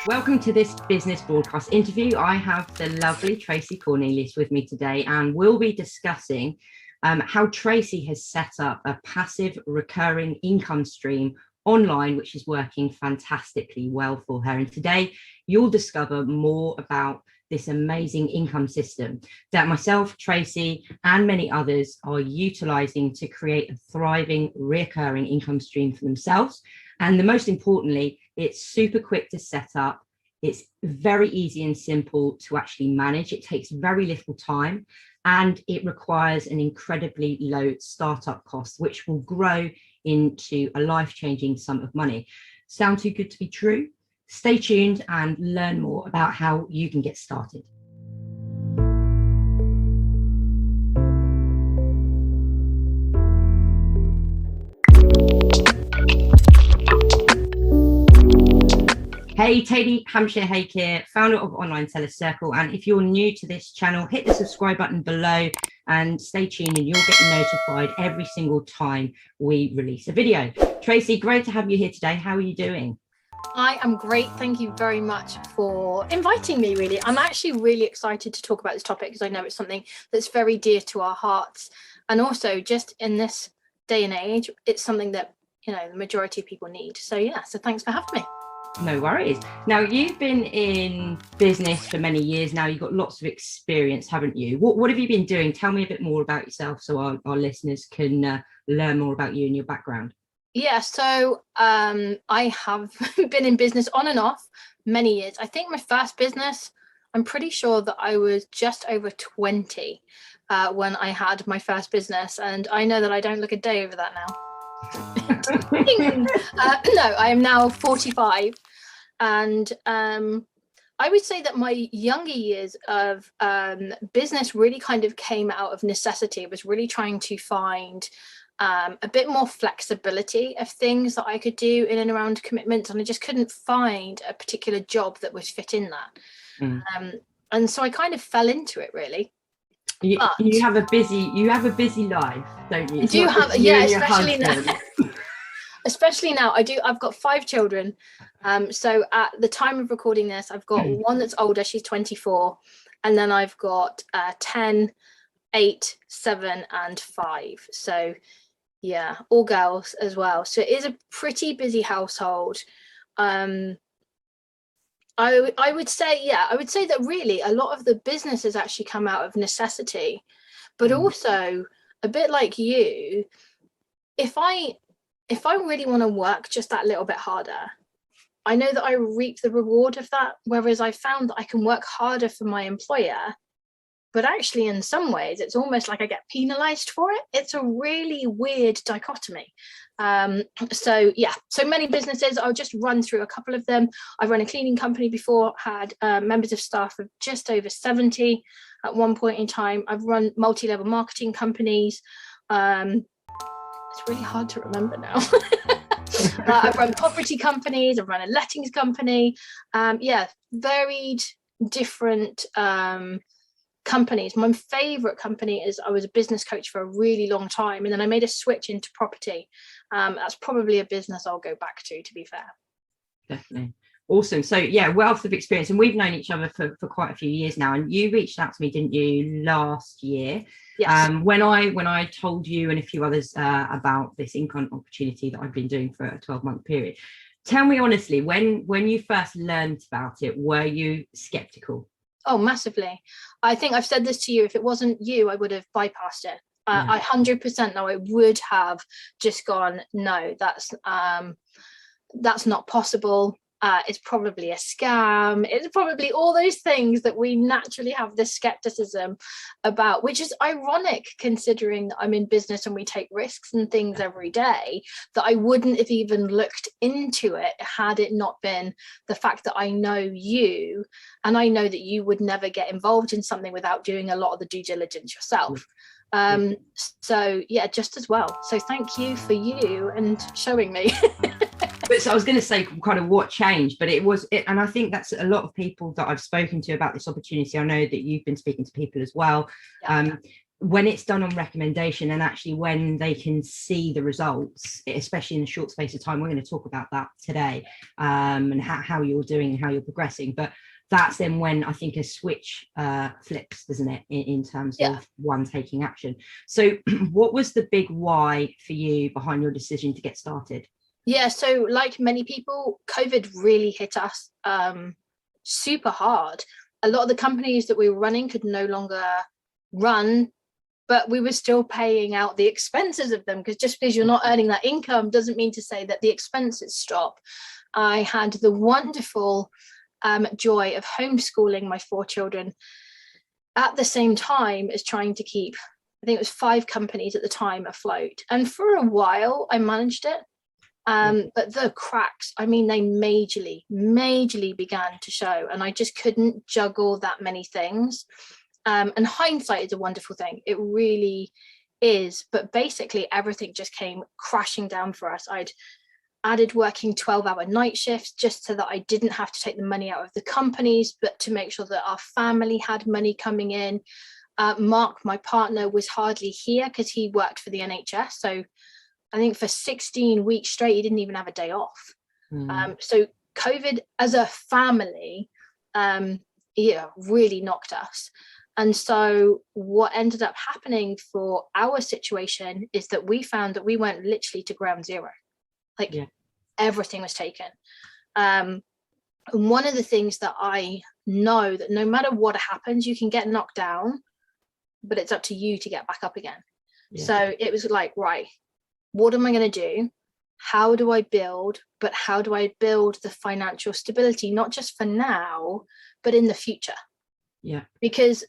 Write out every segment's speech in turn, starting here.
Welcome to this business broadcast interview. I have the lovely Traci Cornelius with me today, and we'll be discussing how Traci has set up a passive recurring income stream online, which is working fantastically well for her. And today you'll discover more about this amazing income system that myself, Traci, and many others are utilizing to create a thriving recurring income stream for themselves. And the most importantly, it's super quick to set up. It's very easy and simple to actually manage. It takes very little time, and it requires an incredibly low startup cost, which will grow into a life-changing sum of money. Sound too good to be true? Stay tuned and learn more about how you can get started. Hey, Tady, Hampshire-Haig here, founder of Online Seller Circle. And if you're new to this channel, hit the subscribe button below and stay tuned, and you'll get notified every single time we release a video. Traci, great to have you here today. How are you doing? I am great. Thank you very much for inviting me, really. I'm actually really excited to talk about this topic because I know it's something that's very dear to our hearts. And also, just in this day and age, it's something that, you know, the majority of people need. So yeah, so thanks for having me. No worries. Now, you've been in business for many years now. You've got lots of experience, haven't you? What have you been doing? Tell me a bit more about yourself so our listeners can learn more about you and your background. Yeah, so I have been in business on and off many years. I think my first business, I'm pretty sure that I was just over 20 when I had my first business. And I know that I don't look a day over that now. No, I am now 45, and I would say that my younger years of business really kind of came out of necessity. I was really trying to find a bit more flexibility of things that I could do in and around commitments, and I just couldn't find a particular job that would fit in that. And so I kind of fell into it, really. You have a busy life, don't you? I do have, yeah, especially now. Especially now, I've got 5 children. So at the time of recording this, I've got one that's older, she's 24. And then I've got 10, 8, 7, and 5. So yeah, all girls as well. So it is a pretty busy household. I would say that really a lot of the business has actually come out of necessity, but also a bit like you, if I really want to work just that little bit harder, I know that I reap the reward of that. Whereas I found that I can work harder for my employer, but actually in some ways it's almost like I get penalized for it. It's a really weird dichotomy. So yeah, so many businesses, I'll just run through a couple of them. I've run a cleaning company before, had members of staff of just over 70 at one point in time. I've run multi-level marketing companies. It's really hard to remember now. I've run property companies, I've run a lettings company. Yeah, varied different companies. My favorite company is I was a business coach for a really long time, and then I made a switch into property. That's probably a business I'll go back to be fair. Definitely. Awesome. So yeah, wealth of experience, and we've known each other for quite a few years now. And you reached out to me, didn't you, last year? Yes. When I told you and a few others about this income opportunity that I've been doing for a 12-month period. Tell me honestly, when you first learned about it, were you skeptical? Oh, massively. I think I've said this to you. If it wasn't you, I would have bypassed it. I 100% know I would have just gone, no, that's not possible. It's probably a scam. It's probably all those things that we naturally have this skepticism about, which is ironic considering that I'm in business and we take risks and things every day, that I wouldn't have even looked into it had it not been the fact that I know you, and I know that you would never get involved in something without doing a lot of the due diligence yourself. So yeah, just as well. So thank you for you and showing me. But so I was going to say kind of what changed, but it was it, and I think that's a lot of people that I've spoken to about this opportunity. I know that you've been speaking to people as well. when it's done on recommendation, and actually when they can see the results, especially in a short space of time, we're going to talk about that today, and how you're doing and how you're progressing. But that's then when I think a switch flips, doesn't it, in terms of one taking action. So what was the big why for you behind your decision to get started? Yeah, so like many people, COVID really hit us super hard. A lot of the companies that we were running could no longer run, but we were still paying out the expenses of them, because just because you're not earning that income doesn't mean to say that the expenses stop. I had the wonderful joy of homeschooling my 4 children at the same time as trying to keep, I think it was 5 companies at the time, afloat. And for a while I managed it. But the cracks, I mean, they majorly began to show, and I just couldn't juggle that many things. And hindsight is a wonderful thing. It really is. But basically everything just came crashing down for us. I'd added working 12-hour night shifts just so that I didn't have to take the money out of the companies, but to make sure that our family had money coming in. Mark, my partner, was hardly here because he worked for the NHS. So I think for 16 weeks straight, he didn't even have a day off. So COVID as a family, really knocked us. And so what ended up happening for our situation is that we found that we went literally to ground zero. Everything was taken. And one of the things that I know, that no matter what happens, you can get knocked down, but it's up to you to get back up again. So it was like, right, what am I going to do? How do I build? But how do I build the financial stability, not just for now, but in the future? Because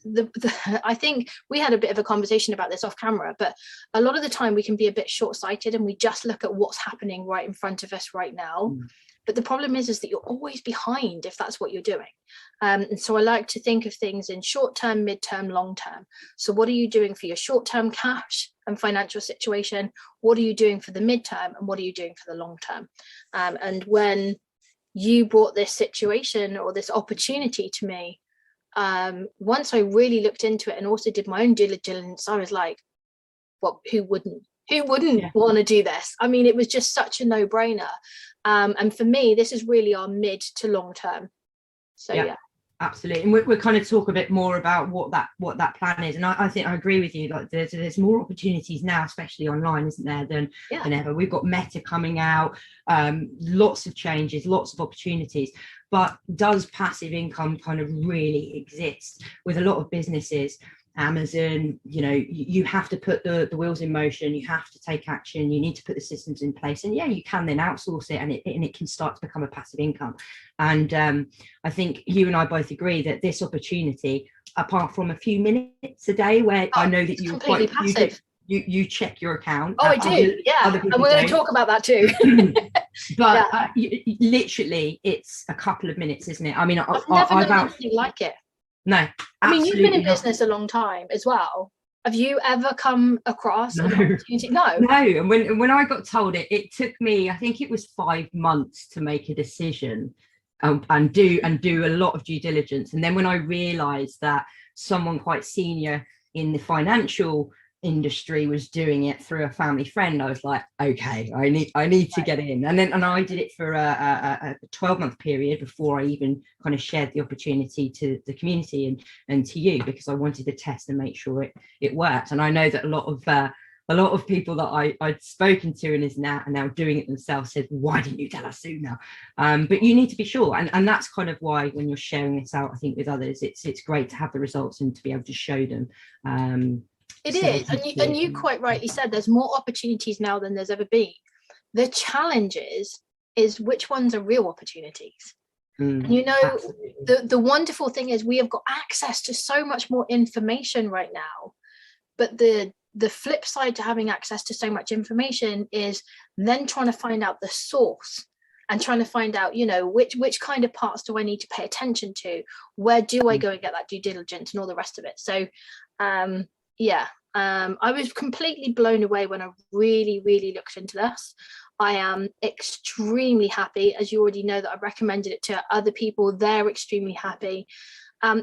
I think we had a bit of a conversation about this off camera, but a lot of the time we can be a bit short-sighted and we just look at what's happening right in front of us right now. But the problem is that you're always behind if that's what you're doing. And so I like to think of things in short-term, mid-term, long-term. So what are you doing for your short-term cash and financial situation? What are you doing for the mid-term? And what are you doing for the long-term? And when you brought this situation or this opportunity to me, once I really looked into it and also did my own due diligence, I was like, well, who wouldn't want to do this? I mean, it was just such a no-brainer. And for me, this is really our mid to long term. So absolutely. And we'll kind of talk a bit more about what that plan is. And I think I agree with you. Like there's more opportunities now, especially online, isn't there, than ever. We've got Meta coming out, lots of changes, lots of opportunities. But does passive income kind of really exist with a lot of businesses? Amazon, you have to put the wheels in motion, you have to take action, you need to put the systems in place, and you can then outsource it, and it can start to become a passive income. And I think you and I both agree that this opportunity, apart from a few minutes a day where I know that you're quite passive, you check your account. I do, and we're going to talk about that too. But literally it's a couple of minutes, isn't it? I mean, I've never known anything like it. No, I mean, you've been in business a long time as well. Have you ever come across an opportunity? No. And when I got told it took me, I think it was 5 months to make a decision and do a lot of due diligence. And then when I realized that someone quite senior in the financial industry was doing it through a family friend, I was like, okay, I need to get in. And I did it for a 12-month period before I even kind of shared the opportunity to the community and to you, because I wanted to test and make sure it worked. And I know that a lot of people that I'd spoken to and is now doing it themselves said, why didn't you tell us sooner? But you need to be sure, and that's kind of why when you're sharing this out, I think with others, it's great to have the results and to be able to show them. It is, and you quite rightly said there's more opportunities now than there's ever been. The challenge is which ones are real opportunities. And the wonderful thing is we have got access to so much more information right now, but the flip side to having access to so much information is then trying to find out the source and trying to find out, which kind of parts do I need to pay attention to? Where do I go and get that due diligence and all the rest of it? So I was completely blown away when I really looked into this. I am extremely happy, as you already know, that I've recommended it to other people. They're extremely happy.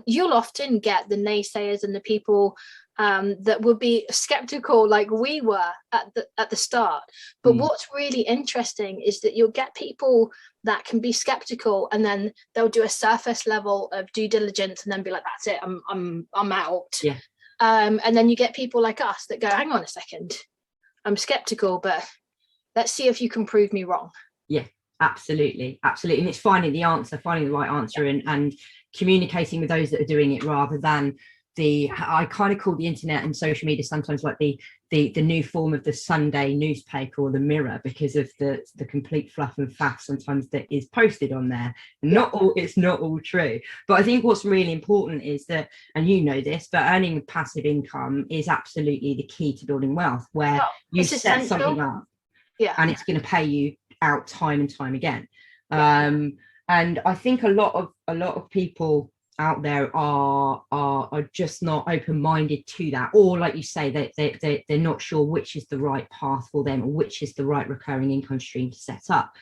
You'll often get the naysayers and the people that would be skeptical like we were at the start. But what's really interesting is that you'll get people that can be skeptical, and then they'll do a surface level of due diligence and then be like, that's it, I'm out. Yeah. And then you get people like us that go, hang on a second, I'm skeptical, but let's see if you can prove me wrong. Yeah, absolutely. And it's finding the right answer, and communicating with those that are doing it, rather than I kind of call the internet and social media sometimes like the new form of the Sunday newspaper or the Mirror, because of the complete fluff and faff sometimes that is posted on there. And it's not all true. But I think what's really important is that, and you know this, but earning passive income is absolutely the key to building wealth, where you set something up, and it's going to pay you out time and time again. And I think a lot of people out there are just not open-minded to that, or like you say, they're not sure which is the right path for them, or which is the right recurring income stream to set up.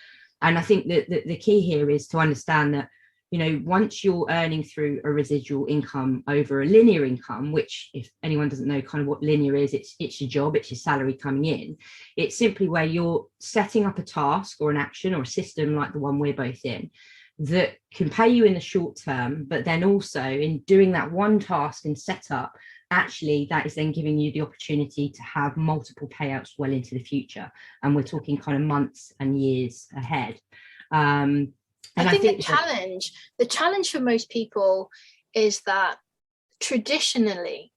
And I think that the key here is to understand that, you know, once you're earning through a residual income over a linear income, which, if anyone doesn't know kind of what linear is, it's your job, it's your salary coming in. It's simply where you're setting up a task or an action or a system like the one we're both in, that can pay you in the short term, but then also in doing that one task and setup, actually that is then giving you the opportunity to have multiple payouts well into the future. And we're talking kind of months and years ahead. And I think the challenge for most people is that traditionally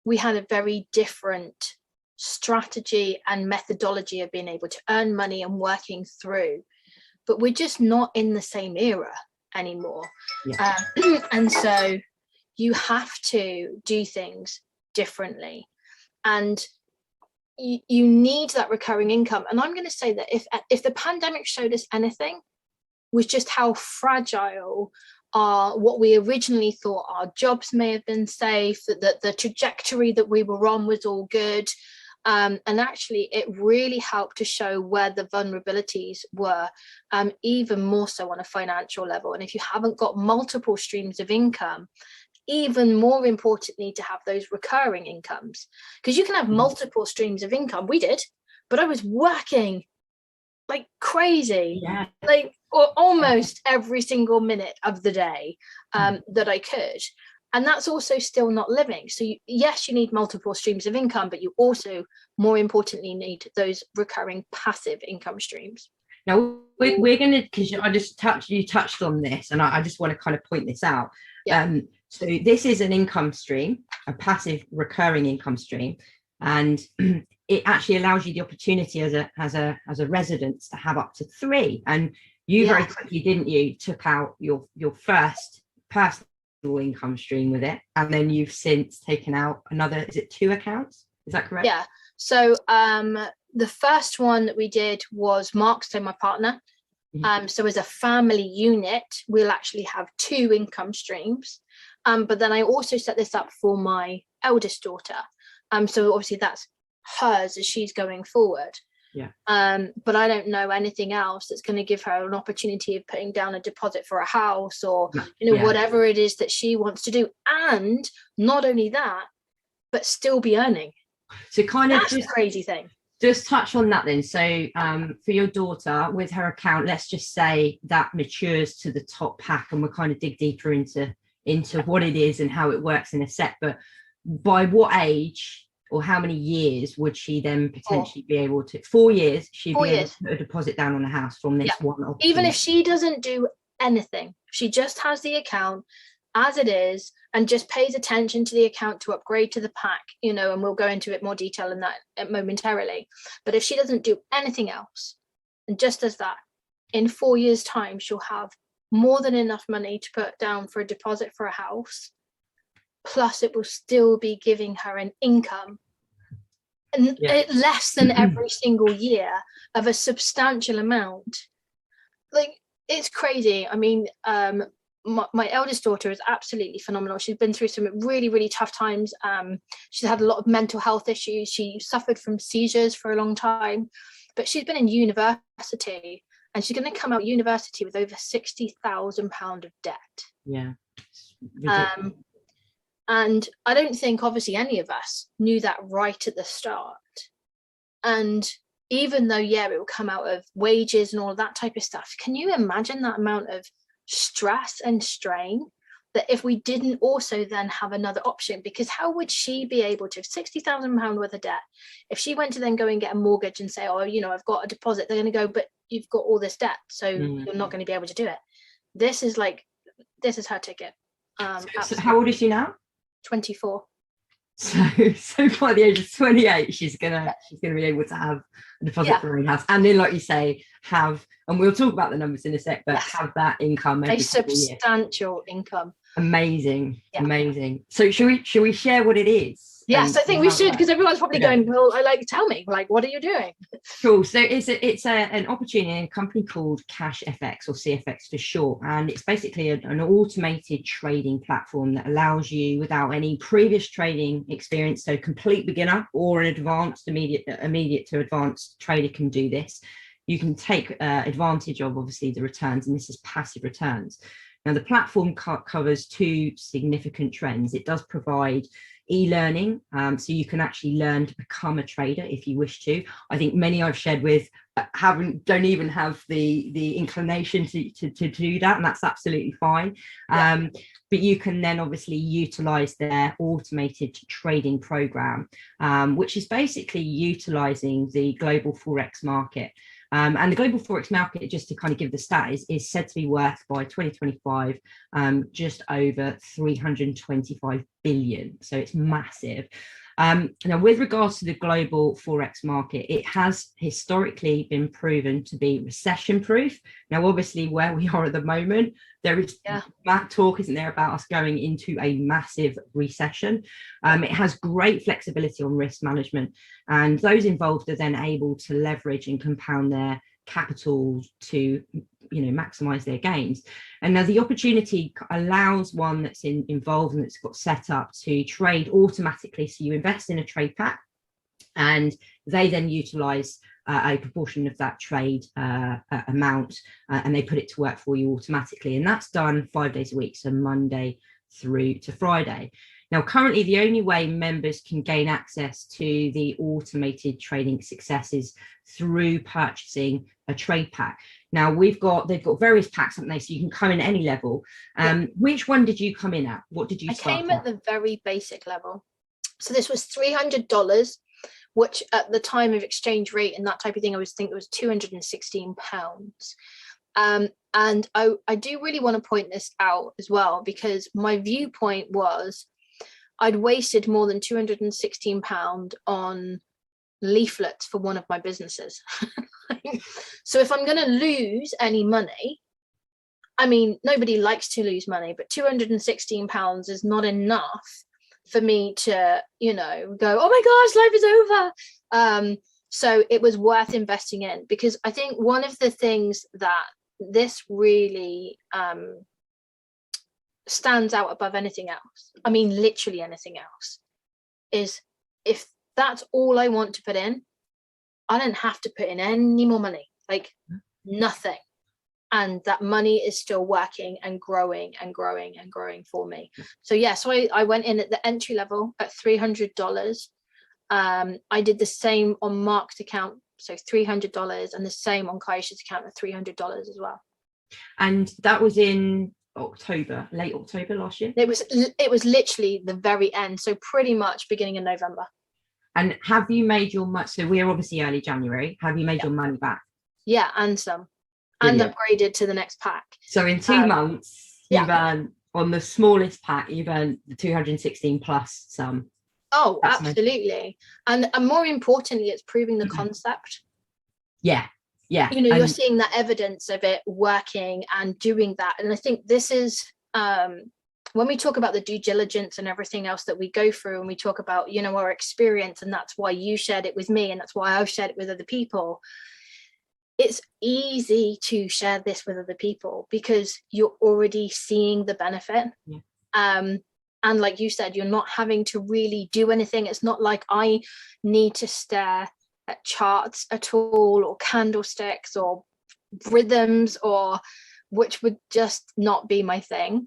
we had a very different strategy and methodology of being able to earn money and working through, but we're just not in the same era anymore. And so you have to do things differently, and you need that recurring income. And I'm going to say that if the pandemic showed us anything, was just how fragile what we originally thought our jobs may have been safe, that the trajectory that we were on was all good. And actually it really helped to show where the vulnerabilities were, even more so on a financial level. And if you haven't got multiple streams of income, even more importantly to have those recurring incomes, because you can have multiple streams of income. We did, but I was working like crazy, like almost every single minute of the day that I could. And that's also still not living. So yes, you need multiple streams of income, but you also, more importantly, need those recurring passive income streams. Now we're going to, because you touched on this, and I just want to kind of point this out. So this is an income stream, a passive recurring income stream, and it actually allows you the opportunity as a resident to have up to 3. And you very quickly, didn't you, took out your first personal income stream with it, and then you've since taken out another, is it 2 accounts? Is that correct? Yeah. So the first one that we did was Mark, so my partner. So as a family unit, we'll actually have 2 income streams. But then I also set this up for my eldest daughter. So obviously that's hers as she's going forward. But I don't know anything else that's going to give her an opportunity of putting down a deposit for a house, or whatever it is that she wants to do. And not only that, but still be earning. So kind of that's a crazy thing. Just touch on that then. So for your daughter, with her account, let's just say that matures to the top pack, and we'll kind of dig deeper into what it is and how it works in a sec. But by what age or how many years would she then potentially be able to? 4 years. She'd be able to put a deposit down on a house from this one option. Even if she doesn't do anything, she just has the account as it is and just pays attention to the account to upgrade to the pack, and we'll go into it more detail in that momentarily. But if she doesn't do anything else and just does that, in 4 years' time, she'll have more than enough money to put down for a deposit for a house. Plus it will still be giving her an income, and less than every single year, of a substantial amount. Like, it's crazy. I mean, my eldest daughter is absolutely phenomenal. She's been through some really, really tough times. She's had a lot of mental health issues. She suffered from seizures for a long time, but she's been in university, and she's going to come out of university with over £60,000 of debt. And I don't think obviously any of us knew that right at the start. And even though, yeah, it will come out of wages and all of that type of stuff, can you imagine that amount of stress and strain that if we didn't also then have another option? Because how would she be able to, £60,000 worth of debt, if she went to then go and get a mortgage and say, oh, you know, I've got a deposit, they're going to go, but you've got all this debt, so you're not going to be able to do it. This is her ticket. So how old is she now? 24. So by the age of 28, she's gonna be able to have a deposit for her own house, and then, like you say, have, and we'll talk about the numbers in a sec, but have that income, a substantial income. Amazing. So should we share what it is? Yes, I think we should, because everyone's probably going, well, tell me, like, what are you doing? Cool. So it's an opportunity in a company called Cash FX, or CFX for short, and it's basically an automated trading platform that allows you, without any previous trading experience, so complete beginner or an advanced, immediate to advanced trader can do this. You can take advantage of, obviously, the returns, and this is passive returns. Now, the platform covers two significant trends. It does provide e-learning, so you can actually learn to become a trader if you wish to. I think many I've shared with don't even have the inclination to do that, and that's absolutely fine. But you can then obviously utilize their automated trading program, which is basically utilizing the global forex market. And the global forex market, just to kind of give the stat, is said to be worth by 2025 just over 325 billion. So it's massive. Now, with regards to the global forex market, it has historically been proven to be recession proof. Now, obviously, where we are at the moment, there is that talk, isn't there, about us going into a massive recession. It has great flexibility on risk management, and those involved are then able to leverage and compound their capital to, maximize their gains. And now the opportunity allows one that's involved and that's got set up to trade automatically. So you invest in a trade pack, and they then utilize a proportion of that trade amount, and they put it to work for you automatically. And that's done 5 days a week, so Monday through to Friday. Now, currently, the only way members can gain access to the automated trading success is through purchasing a trade pack. Now, they've got various packs, haven't they? So you can come in at any level. Which one did you come in at? What did you start I came at the very basic level. So this was $300, which at the time of exchange rate and that type of thing, I think it was £216. And I do really want to point this out as well, because my viewpoint was I'd wasted more than £216 on leaflets for one of my businesses. So if I'm going to lose any money, I mean, nobody likes to lose money, but £216 is not enough for me to, go, oh my gosh, life is over. So it was worth investing in, because I think one of the things that this really stands out above anything else, I mean literally anything else, is if that's all I want to put in, I don't have to put in any more money, like nothing, and that money is still working and growing and growing and growing for me. So I went in at the entry level at $300. I did the same on Mark's account, so $300, and the same on Kaisha's account at $300 as well. And that was in late October last year? It was literally the very end, so pretty much beginning of November. And have you made your money? So we're obviously early January. Have you made your money back? Yeah, and some. Brilliant. And upgraded to the next pack. So in 2 months, you've earned, on the smallest pack, you've earned the 216 plus some. Oh, that's absolutely. And more importantly, it's proving the concept. Yeah. You're seeing that evidence of it working and doing that. And I think this is when we talk about the due diligence and everything else that we go through, and we talk about, our experience, and that's why you shared it with me, and that's why I've shared it with other people. It's easy to share this with other people because you're already seeing the benefit. Yeah. And like you said, you're not having to really do anything. It's not like I need to stare at charts at all, or candlesticks or rhythms or which would just not be my thing.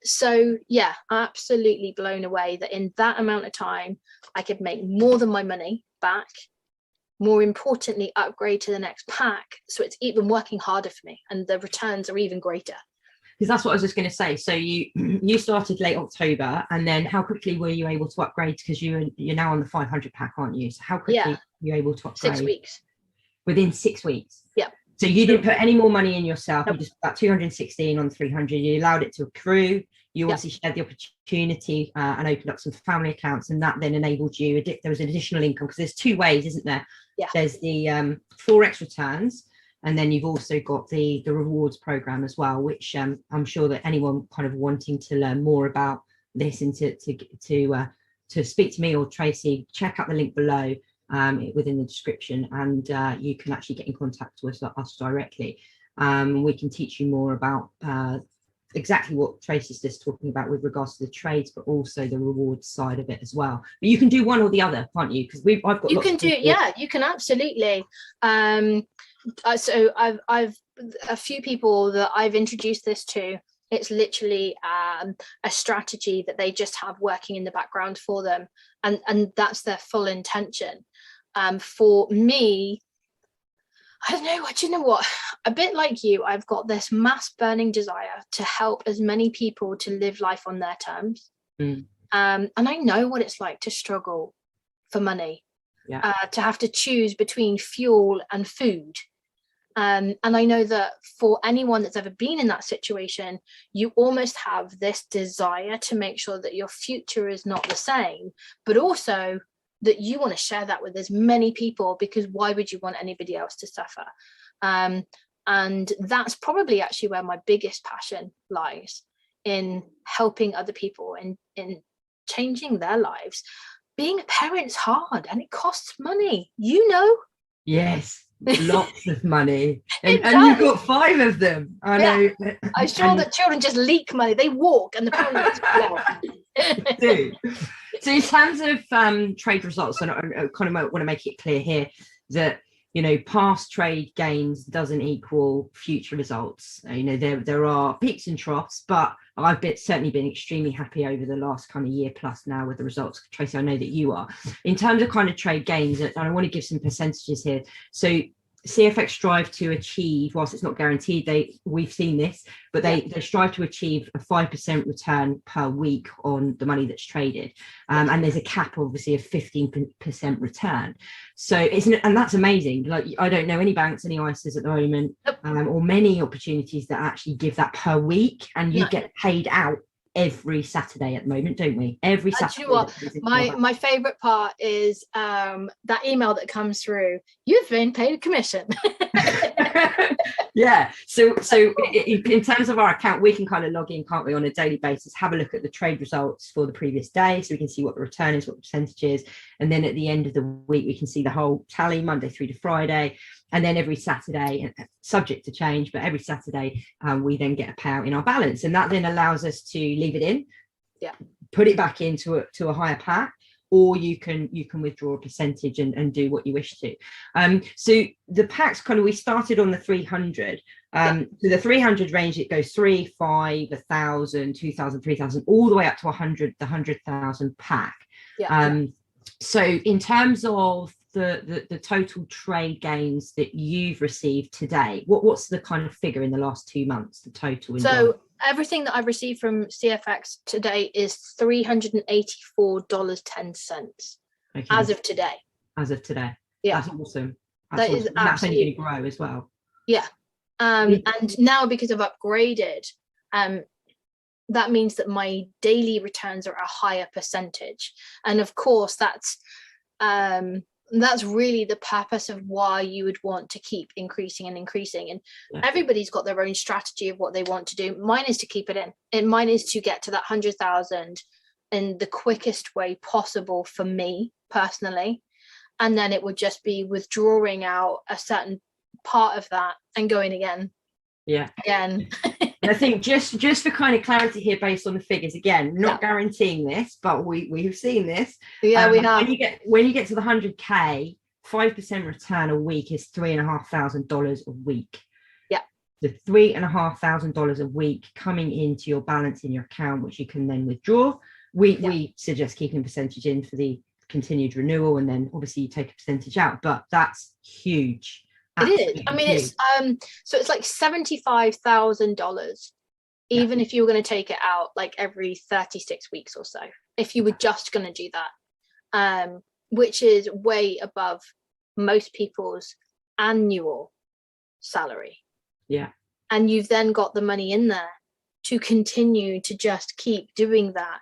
So yeah, absolutely blown away that in that amount of time I could make more than my money back, more importantly upgrade to the next pack, so it's even working harder for me and the returns are even greater. Because that's what I was just going to say. So you started late October, and then how quickly were you able to upgrade? Because you're now on the 500 pack, aren't you? So how quickly were you able to upgrade? 6 weeks. Within 6 weeks. Yeah. So you didn't put any more money in yourself. Nope. You just got 216 on 300. You allowed it to accrue. You obviously shared the opportunity and opened up some family accounts, and that then enabled you. There was an additional income, because there's two ways, isn't there? Yeah. There's the Forex returns, and then you've also got the rewards program as well, which I'm sure that anyone kind of wanting to learn more about this and to speak to me or Tracy, check out the link below within the description, and you can actually get in contact with us directly. We can teach you more about exactly what Tracy's just talking about with regards to the trades, but also the rewards side of it as well. But you can do one or the other, can't you? Because I've got you can absolutely. So I've a few people that I've introduced this to. It's literally a strategy that they just have working in the background for them, and that's their full intention. For me, I don't know, do you know what? A bit like you, I've got this mass burning desire to help as many people to live life on their terms. And I know what it's like to struggle for money, to have to choose between fuel and food. And I know that for anyone that's ever been in that situation, you almost have this desire to make sure that your future is not the same, but also that you want to share that with as many people, because why would you want anybody else to suffer? And that's probably actually where my biggest passion lies, in helping other people and in changing their lives. Being a parent's hard and it costs money, you know. Yes, lots of money. And you've got 5 of them. I know. I'm sure that children just leak money. They walk and the parents do. So in terms of trade results, and I kind of want to make it clear here that, you know, past trade gains doesn't equal future results. You know, there are peaks and troughs, but I've certainly been extremely happy over the last kind of year plus now with the results. Tracy, I know that you are. In terms of kind of trade gains, and I want to give some percentages here. So CFX strive to achieve, whilst it's not guaranteed, we've seen this, but they strive to achieve a 5% return per week on the money that's traded, and there's a cap obviously of 15% return. So and that's amazing. Like, I don't know any banks, any ISAs at the moment, or many opportunities that actually give that per week, and you get paid out every Saturday at the moment, don't we? Every Saturday. You know what? My favorite part is that email that comes through. You've been paid a commission. Yeah. So in terms of our account, we can kind of log in, can't we, on a daily basis, have a look at the trade results for the previous day, so we can see what the return is, what the percentage is, and then at the end of the week we can see the whole tally, Monday through to Friday. And then every Saturday, subject to change, but every Saturday we then get a payout in our balance, and that then allows us to leave it in, put it back into a higher pack, or you can withdraw a percentage and do what you wish to. So the packs we started on the 300. So the 300 range, it goes 3, 5, 1,000, 2,000, 3,000, all the way up to 100, the 100,000 pack. So in terms of the total trade gains that you've received today, what's the kind of figure in the last 2 months, the total? So everything that I've received from CFX today is $384.10 as of today. That's awesome. That is awesome. That's only going to grow as well. And now, because I've upgraded, that means that my daily returns are a higher percentage, and of course that's really the purpose of why you would want to keep increasing and everybody's got their own strategy of what they want to do. Mine is to keep it in, and mine is to get to that 100,000 in the quickest way possible for me personally, and then it would just be withdrawing out a certain part of that and going again. I think just for kind of clarity here, based on the figures, again, not guaranteeing this, but we've seen this. We have. When you get to the 100K, 5% return a week is $3,500 a week. the $3,500 a week coming into your balance in your account, which you can then withdraw. We suggest keeping a percentage in for the continued renewal, and then obviously you take a percentage out, but that's huge. It is. I mean, huge. So it's like $75,000 even if you were going to take it out like every 36 weeks or so, if you were just going to do that, which is way above most people's annual salary. Yeah. And you've then got the money in there to continue to just keep doing that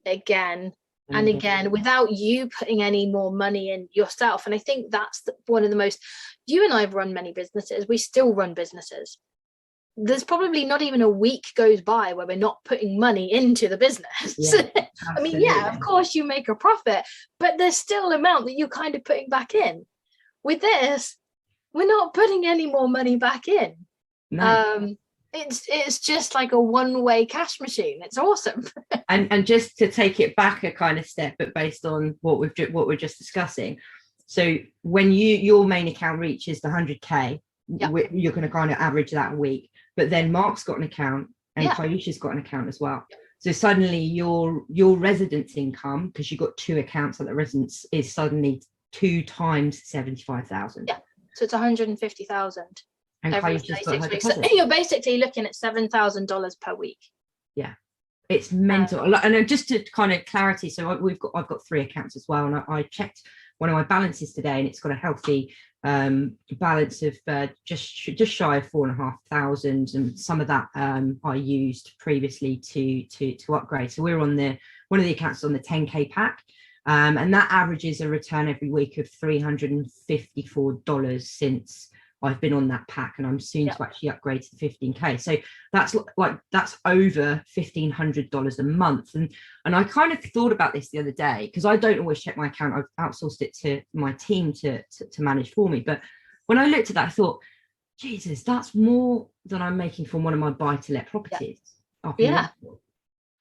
again and again without you putting any more money in yourself. And I think that's one of the most, you and I have run many businesses, we still run businesses. There's probably not even a week goes by where we're not putting money into the business. Yeah, I mean, yeah, of course you make a profit, but there's still an amount that you're kind of putting back in. With this, we're not putting any more money back in. No. It's just like a one-way cash machine. It's awesome. and just to take it back a kind of step, but based on what we're just discussing. So when your main account reaches the 100K, you're going to kind of average that a week. But then Mark's got an account and Kaisha's got an account as well. So suddenly your residence income, because you've got two accounts at the residence, is suddenly 2 times 75,000. Yeah. So it's 150,000. And Kaisha's got her deposit. So you're basically looking at $7,000 per week. Yeah. It's mental. And just to kind of clarity, so I've got 3 accounts as well, and I checked one of my balances today, and it's got a healthy balance of just shy of 4,500, and some of that I used previously to upgrade. So we're on one of the accounts on the 10K pack, and that averages a return every week of $354 since I've been on that pack, and I'm soon to actually upgrade to the 15K. So that's over $1,500 a month. And I kind of thought about this the other day, because I don't always check my account. I've outsourced it to my team to manage for me. But when I looked at that, I thought, Jesus, that's more than I'm making from one of my buy-to-let properties. Yeah,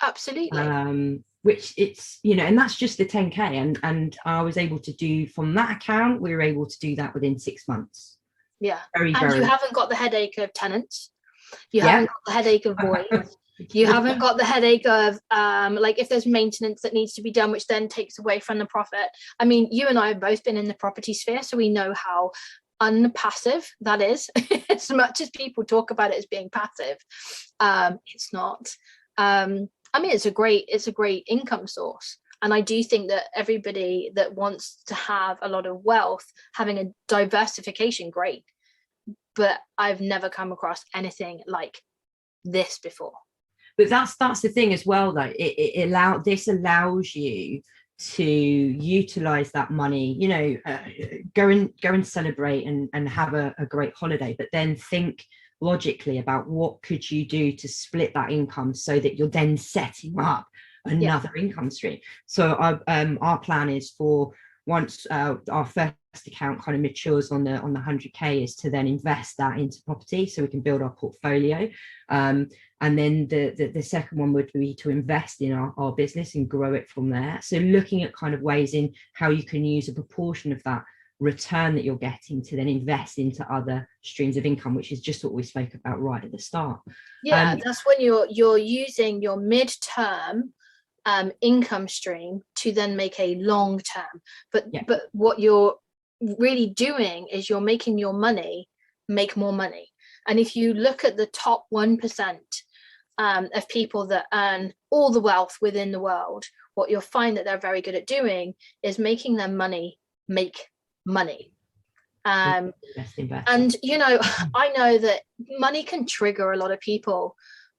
absolutely. Which it's, and that's just the 10K. And I was able to do from that account, we were able to do that within 6 months. Yeah, and you haven't got the headache of tenants. You haven't got the headache of voids. You haven't got the headache of like if there's maintenance that needs to be done, which then takes away from the profit. I mean, you and I have both been in the property sphere, so we know how unpassive that is. As much as people talk about it as being passive, it's not. I mean, it's a great income source. And I do think that everybody that wants to have a lot of wealth, having a diversification, great. But I've never come across anything like this before. But that's the thing as well, though. This allows you to utilize that money, go and celebrate and have a great holiday, but then think logically about what could you do to split that income so that you're then setting up another income stream. So our plan is for once our first account kind of matures on the 100K is to then invest that into property so we can build our portfolio, and then the second one would be to invest in our business and grow it from there. So looking at kind of ways in how you can use a proportion of that return that you're getting to then invest into other streams of income, which is just what we spoke about right at the start. That's when you're using your mid-term income stream to then make a long term, but what you're really doing is you're making your money make more money. And if you look at the top 1% of people that earn all the wealth within the world, what you'll find that they're very good at doing is making their money make money. And I know that money can trigger a lot of people,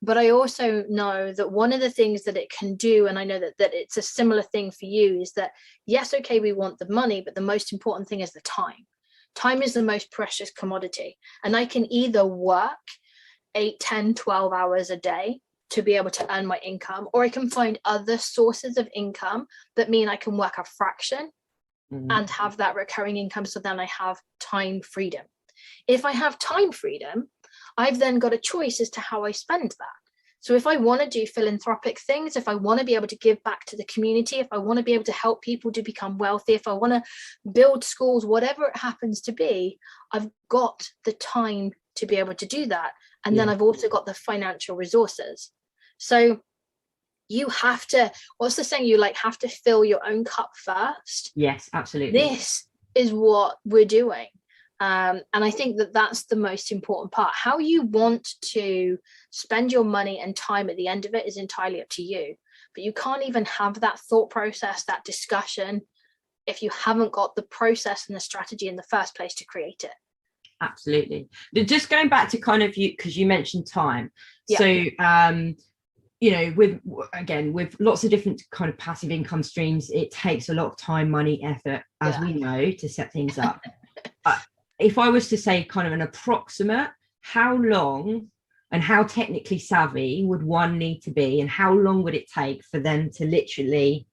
but I also know that one of the things that it can do, and I know that it's a similar thing for you, is that, yes, okay, we want the money, but the most important thing is the time. Time is the most precious commodity. And I can either work 8, 10, 12 hours a day to be able to earn my income, or I can find other sources of income that mean I can work a fraction and have that recurring income. So then I have time freedom. If I have time freedom, I've then got a choice as to how I spend that. So if I want to do philanthropic things, if I want to be able to give back to the community, if I want to be able to help people to become wealthy, if I want to build schools, whatever it happens to be, I've got the time to be able to do that. And then I've also got the financial resources. So you have to, what's the saying, you like have to fill your own cup first. Yes, absolutely. This is what we're doing. And I think that that's the most important part. How you want to spend your money and time at the end of it is entirely up to you. But you can't even have that thought process, that discussion, if you haven't got the process and the strategy in the first place to create it. Absolutely. Just going back to kind of you, because you mentioned time. Yeah. So, you know, with lots of different kind of passive income streams, it takes a lot of time, money, effort, as we know, to set things up. If I was to say kind of an approximate, how long and how technically savvy would one need to be, and how long would it take for them to literally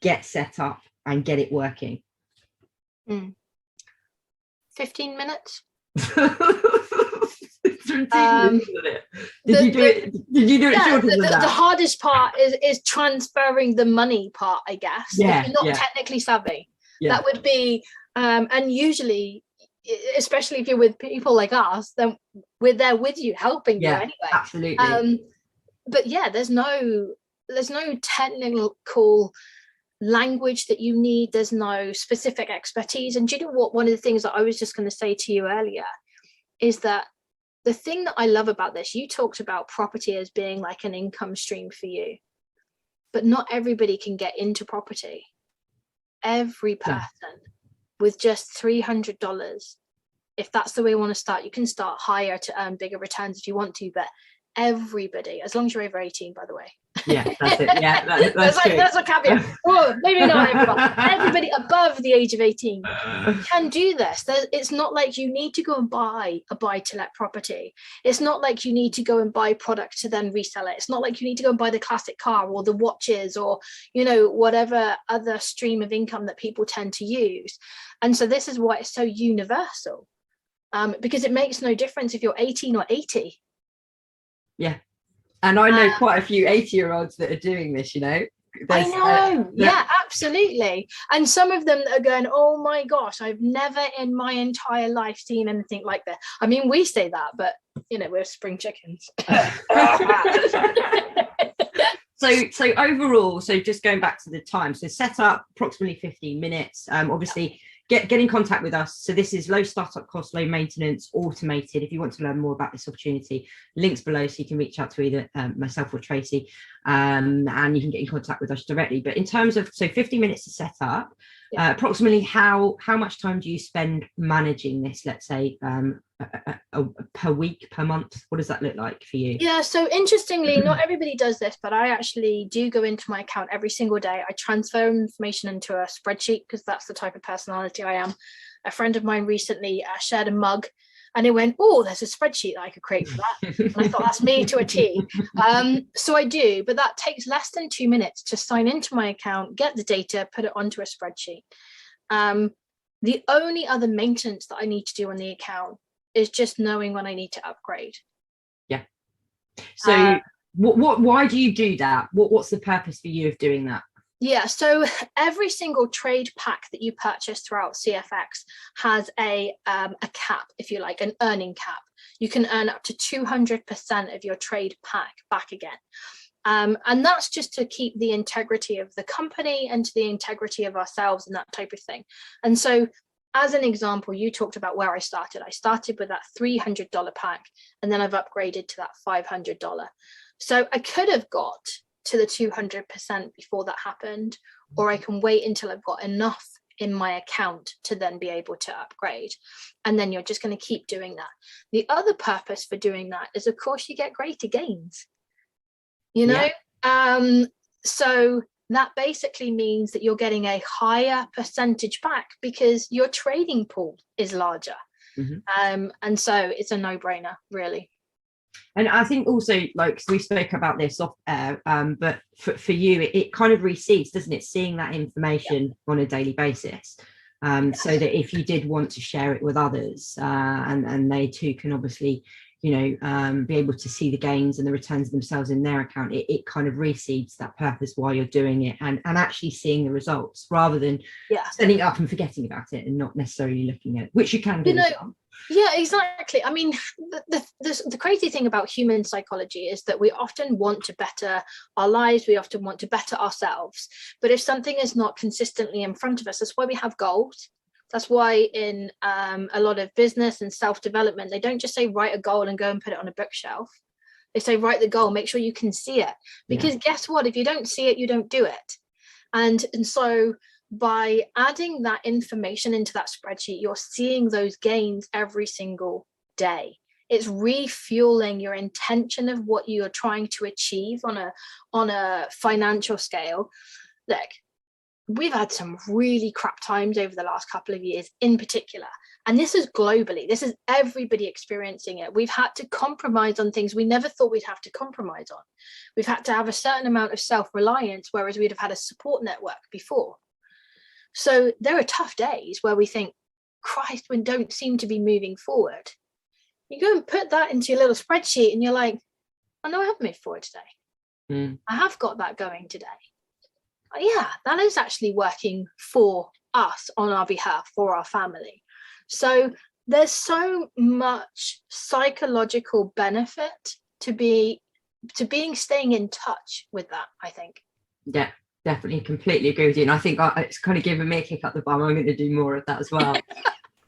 get set up and get it working? 15 minutes. It's ridiculous, isn't it? Did you do it shorter than that? The hardest part is transferring the money part, I guess. Yeah, if you're not technically savvy, that would be and usually, especially if you're with people like us, then we're there with you, helping you anyway. Absolutely. But yeah, there's no technical language that you need. There's no specific expertise. And do you know what? One of the things that I was just going to say to you earlier is that the thing that I love about this, you talked about property as being like an income stream for you, but not everybody can get into property. Every person with just $300, if that's the way you want to start, you can start higher to earn bigger returns if you want to, but everybody, as long as you're over 18, by the way. Yeah, that's it. Yeah, that's a caveat. Oh, maybe not everyone. Everybody above the age of 18 can do this. It's not like you need to go and buy a buy-to-let property. It's not like you need to go and buy product to then resell it. It's not like you need to go and buy the classic car or the watches or, you know, whatever other stream of income that people tend to use. And so this is why it's so universal, because it makes no difference if you're 18 or 80. Yeah. And I know quite a few 80-year-olds that are doing this, you know. I know. Yeah, absolutely. And some of them that are going, oh my gosh, I've never in my entire life seen anything like that. I mean, we say that, but, you know, we're spring chickens. So overall, so just going back to the time, so set up approximately 15 minutes. Obviously, get in contact with us. So this is low startup cost, low maintenance, automated. If you want to learn more about this opportunity, links below, so you can reach out to either myself or Traci, and you can get in contact with us directly. But in terms of, so 50 minutes to set up, approximately how much time do you spend managing this, let's say, per week, per month? What does that look like for you? Yeah, so interestingly, not everybody does this, but I actually do go into my account every single day. I transfer information into a spreadsheet because that's the type of personality I am. A friend of mine recently shared a mug and it went, oh, there's a spreadsheet that I could create for that. And I thought, that's me to a T. So I do, but that takes less than 2 minutes to sign into my account, get the data, put it onto a spreadsheet. The only other maintenance that I need to do on the account is just knowing when I need to upgrade. Yeah. So why do you do that? What's the purpose for you of doing that? Yeah, so every single trade pack that you purchase throughout CFX has a cap, if you like, an earning cap. You can earn up to 200% of your trade pack back again. And that's just to keep the integrity of the company and to the integrity of ourselves and that type of thing. And so, as an example, you talked about where I started. I started with that $300 pack, and then I've upgraded to that $500. So I could have got to the 200% before that happened, or I can wait until I've got enough in my account to then be able to upgrade. And then you're just going to keep doing that. The other purpose for doing that is, of course, you get greater gains. You know, so that basically means that you're getting a higher percentage back because your trading pool is larger. And so it's a no-brainer, really. And I think also, like, we spoke about this off air, but for you, it kind of recedes, doesn't it? Seeing that information on a daily basis, so that if you did want to share it with others, and they too can obviously, be able to see the gains and the returns themselves in their account, it kind of reseeds that purpose while you're doing it, and actually seeing the results rather than setting it up and forgetting about it and not necessarily looking at it, which you can do. Yeah, exactly. I mean, the crazy thing about human psychology is that we often want to better our lives. We often want to better ourselves. But if something is not consistently in front of us, that's why we have goals. That's why in a lot of business and self-development, they don't just say write a goal and go and put it on a bookshelf. They say write the goal, make sure you can see it. Because guess what? If you don't see it, you don't do it. And so by adding that information into that spreadsheet, you're seeing those gains every single day. It's refueling your intention of what you're trying to achieve on a financial scale. Look, we've had some really crap times over the last couple of years in particular. And this is globally. This is everybody experiencing it. We've had to compromise on things we never thought we'd have to compromise on. We've had to have a certain amount of self-reliance, whereas we'd have had a support network before. So there are tough days where we think, Christ, we don't seem to be moving forward. You go and put that into your little spreadsheet and you're like, I know I have moved forward today. I have got that going today. Yeah, that is actually working for us on our behalf, for our family. So there's so much psychological benefit to staying in touch with that, I think. Yeah, definitely, completely agree with you. And I think it's kind of given me a kick up the bum. I'm going to do more of that as well.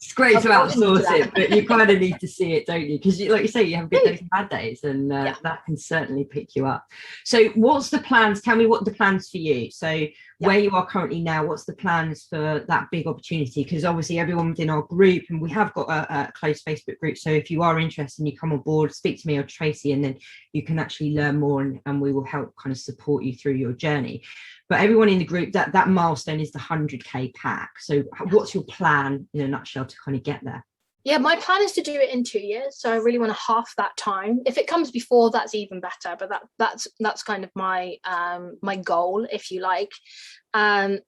It's great to outsource it, but you kind of need to see it, don't you? Because like you say, you have good days and bad days, and that can certainly pick you up. So what's the plans? Tell me what the plans for you. So where you are currently now, what's the plans for that big opportunity? Because obviously everyone within our group, and we have got a closed Facebook group. So if you are interested and you come on board, speak to me or Tracy, and then you can actually learn more, and we will help kind of support you through your journey. But everyone in the group, that milestone is the 100K pack. So what's your plan in a nutshell to kind of get there? Yeah, my plan is to do it in 2 years. So I really want to half that time. If it comes before, that's even better. But that's kind of my my goal, if you like. And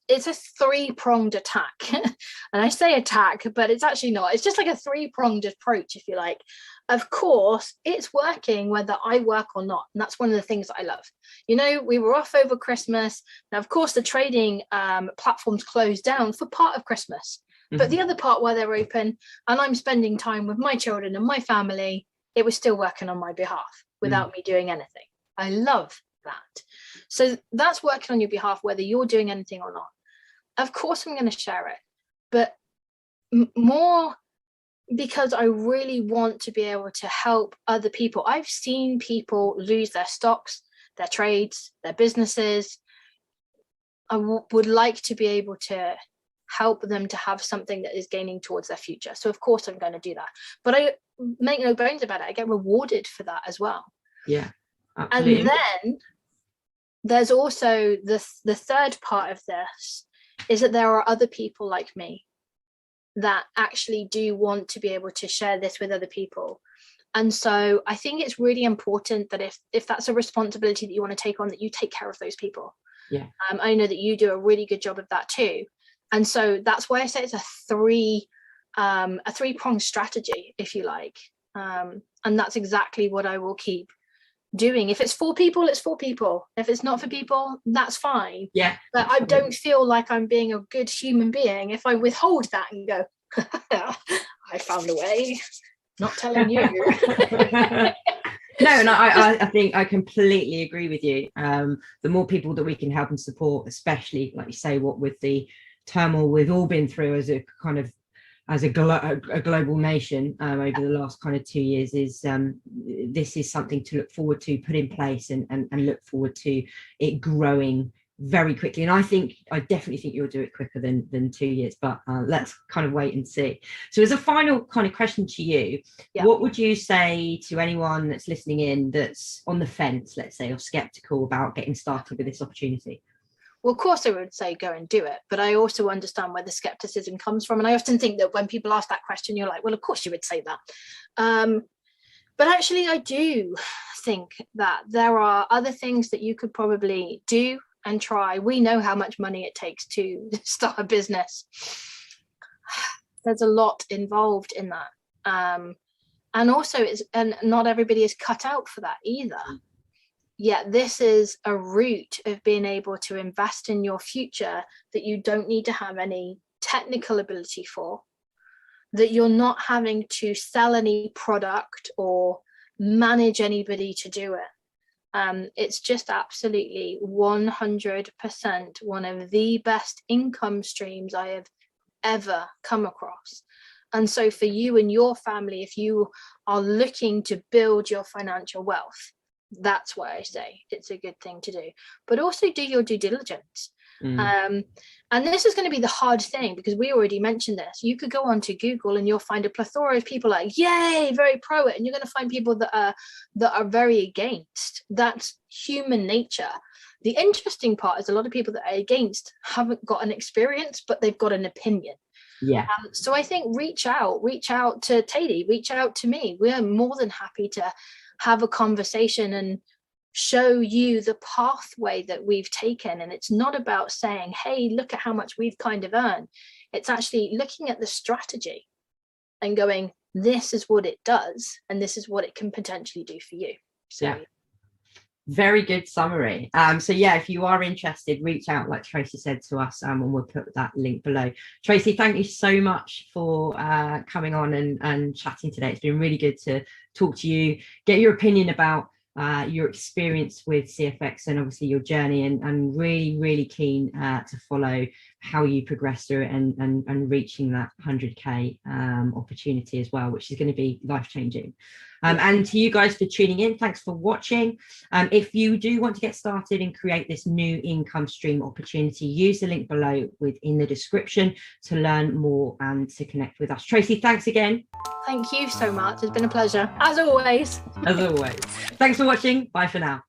it's a 3-pronged attack. And I say attack, but it's actually not. It's just like a 3-pronged approach, if you like. Of course, it's working whether I work or not. And that's one of the things that I love. We were off over Christmas. Now, of course, the trading platforms closed down for part of Christmas. But the other part where they're open and I'm spending time with my children and my family, it was still working on my behalf without me doing anything. I love that. So that's working on your behalf, whether you're doing anything or not. Of course, I'm going to share it, but more because I really want to be able to help other people. I've seen people lose their stocks, their trades, their businesses. I would like to be able to help them to have something that is gaining towards their future. So of course I'm going to do that, but I make no bones about it. I get rewarded for that as well. Yeah, absolutely. And then there's also the third part of this is that there are other people like me that actually do want to be able to share this with other people. And so I think it's really important that if that's a responsibility that you want to take on, that you take care of those people. Yeah. I know that you do a really good job of that too. And so that's why I say it's a 3-pronged strategy, if you like. And that's exactly what I will keep doing. If it's for people, it's for people. If it's not for people, that's fine. Yeah. But I don't feel like I'm being a good human being if I withhold that and go, I found a way, not telling you. No, and I think I completely agree with you. The more people that we can help and support, especially like you say, what with the turmoil we've all been through as a kind of a global nation over the last kind of 2 years, is this is something to look forward to, put in place, and look forward to it growing very quickly. And I definitely think you'll do it quicker than 2 years, but let's kind of wait and see. So as a final kind of question to you, what would you say to anyone that's listening in that's on the fence, let's say, or skeptical about getting started with this opportunity? Well, of course I would say go and do it, but I also understand where the skepticism comes from. And I often think that when people ask that question, you're like, well, of course you would say that. But actually, I do think that there are other things that you could probably do and try. We know how much money it takes to start a business. There's a lot involved in that. And also and not everybody is cut out for that either. Yet this is a route of being able to invest in your future that you don't need to have any technical ability for, that you're not having to sell any product or manage anybody to do it. It's just absolutely 100% one of the best income streams I have ever come across. And so for you and your family, if you are looking to build your financial wealth, that's why I say it's a good thing to do. But also do your due diligence. And this is going to be the hard thing, because we already mentioned this. You could go onto Google and you'll find a plethora of people like, yay, very pro it, and you're going to find people that are very against. That's human nature. The interesting part is a lot of people that are against haven't got an experience, but they've got an opinion. Yeah. So I think reach out to Tady, reach out to me. We're more than happy to have a conversation and show you the pathway that we've taken. And it's not about saying, hey, look at how much we've kind of earned. It's actually looking at the strategy and going, this is what it does, and this is what it can potentially do for you. So yeah. Very good summary. So yeah, if you are interested, reach out, like Traci said to us, and we'll put that link below. Traci, thank you so much for coming on and chatting today. It's been really good to talk to you, get your opinion about your experience with CFX and obviously your journey, and really keen to follow how you progress through it and reaching that 100k opportunity as well, which is going to be life-changing. And to you guys for tuning in, thanks for watching. If you do want to get started and create this new income stream opportunity, use the link below within the description to learn more and to connect with us. Traci, thanks again. Thank you so much. It's been a pleasure, as always. As always. Thanks for watching. Bye for now.